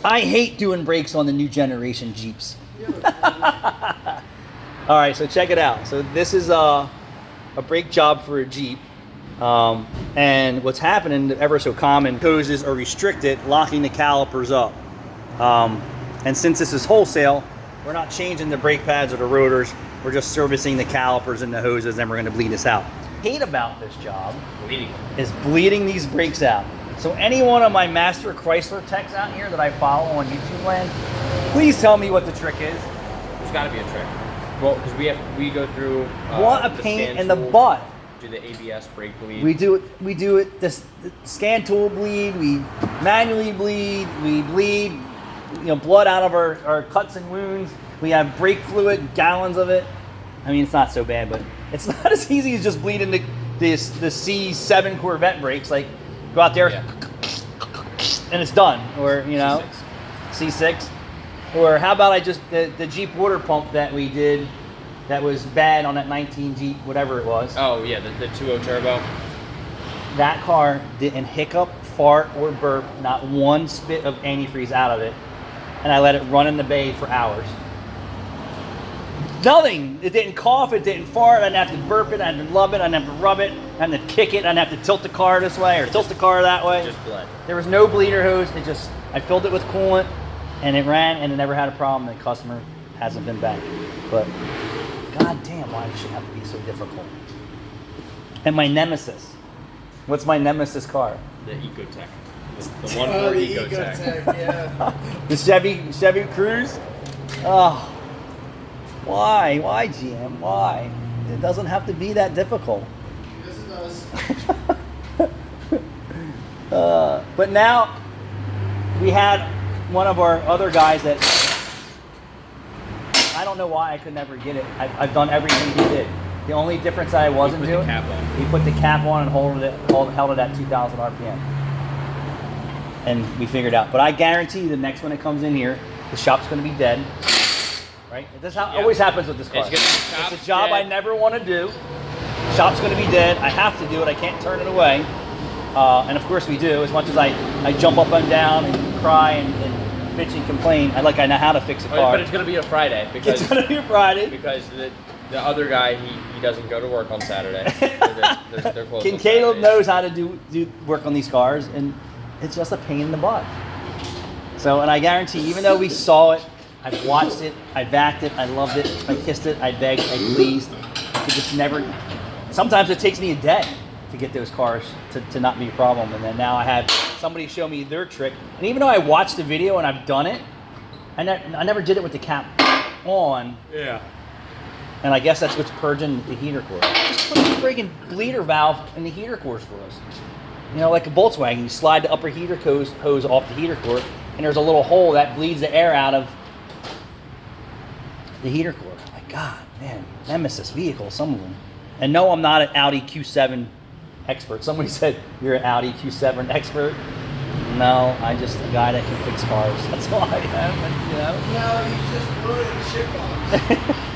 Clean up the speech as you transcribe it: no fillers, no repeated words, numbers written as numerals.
I hate doing brakes on the new generation Jeeps. All right, so check it out. So this is a brake job for a Jeep. And what's happening, ever so common, hoses are restricted, locking the calipers up. And since this is wholesale, we're not changing the brake pads or the rotors. We're just servicing the calipers and the hoses, and we're going to bleed this out. Hate about this job is bleeding these brakes out. So any one of my Master Chrysler techs out here that I follow on YouTube land, please tell me what the trick is. There's got to be a trick. Well, because we go through what a pain in the butt. Do the ABS brake bleed. We do it. This scan tool bleed. We manually bleed. We bleed, blood out of our cuts and wounds. We have brake fluid, gallons of it. I mean, it's not so bad, but it's not as easy as just bleeding the C7 Corvette brakes. Like, go out there, and it's done. Or C6. Or how about the Jeep water pump that we did that was bad on that 19 Jeep, whatever it was. Oh yeah, the 2.0 turbo. That car didn't hiccup, fart, or burp, not one spit of antifreeze out of it. And I let it run in the bay for hours. Nothing. It didn't cough, it didn't fart. I didn't have to burp it, I didn't love it, I didn't have to rub it, I didn't have to kick it, I didn't have to tilt the car this way or tilt the car that way. Just bled. There was no bleeder hose. I filled it with coolant and it ran and it never had a problem. The customer hasn't been back. But god damn, why does it have to be so difficult? And my nemesis. What's my nemesis car? The Ecotec. The 1.4 Ecotec. Yeah. The Chevy Cruze? Oh. Why? Why, GM? Why? It doesn't have to be that difficult. Yes, it does. But now we had one of our other guys that I don't know why I could never get it. I've done everything he did. The only difference I wasn't doing, he put the cap on and held it at 2,000 RPM. And we figured out. But I guarantee the next one that comes in here, the shop's going to be dead. Right? This always happens with this car. It's a job I never want to do. Shop's going to be dead. I have to do it. I can't turn it away. And of course we do. As much as I jump up and down and cry and bitch and complain, I know how to fix a car. But it's going to be a Friday. Because it's going to be a Friday. Because the other guy, he doesn't go to work on Saturday. They're closed on Caleb Saturdays. knows how to do work on these cars, and it's just a pain in the butt. So, and I guarantee, even though we saw it, I've watched it, I backed it, I loved it, I kissed it, I begged, I pleased. I could just never. Sometimes it takes me a day to get those cars to not be a problem, and then now I had somebody show me their trick. And even though I watched the video and I've done it, I never did it with the cap on. Yeah. And I guess that's what's purging the heater core. Just put a friggin' bleeder valve in the heater cores for us. Like a Volkswagen, you slide the upper heater hose off the heater core, and there's a little hole that bleeds the air out of the heater core. My God, man, nemesis vehicles, some of them. And no, I'm not an Audi Q7 expert. Somebody said, you're an Audi Q7 expert. No, I'm just a guy that can fix cars. That's all I am. No, you just put it in the shit box.